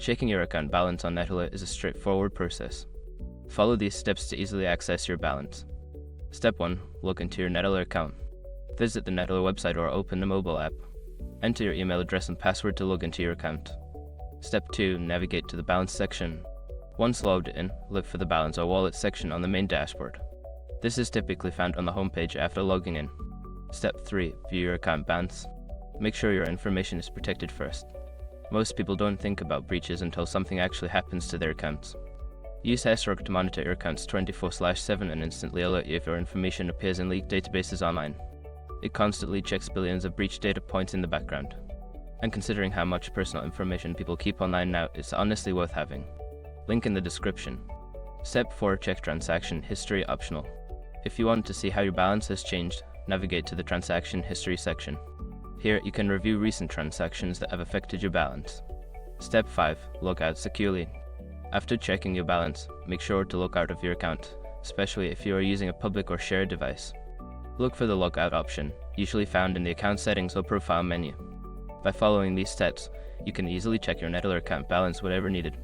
Checking your account balance on Neteller is a straightforward process. Follow these steps to easily access your balance. Step 1. Log into your Neteller account. Visit the Neteller website or open the mobile app. Enter your email address and password to log into your account. Step 2. Navigate to the balance section. Once logged in, look for the balance or wallet section on the main dashboard. This is typically found on the homepage after logging in. Step 3. View your account balance. Make sure your information is protected first. Most people don't think about breaches until something actually happens to their accounts. Use Hasrock to monitor your accounts 24/7 and instantly alert you if your information appears in leaked databases online. It constantly checks billions of breach data points in the background. And considering how much personal information people keep online now, it's honestly worth having. Link in the description. Step 4. Check transaction history optional. If you want to see how your balance has changed, navigate to the transaction history section. Here you can review recent transactions that have affected your balance. Step 5. Log out securely. After checking your balance, make sure to log out of your account, especially if you are using a public or shared device. Look for the logout option, usually found in the account settings or profile menu. By following these steps, you can easily check your Neteller account balance whenever needed.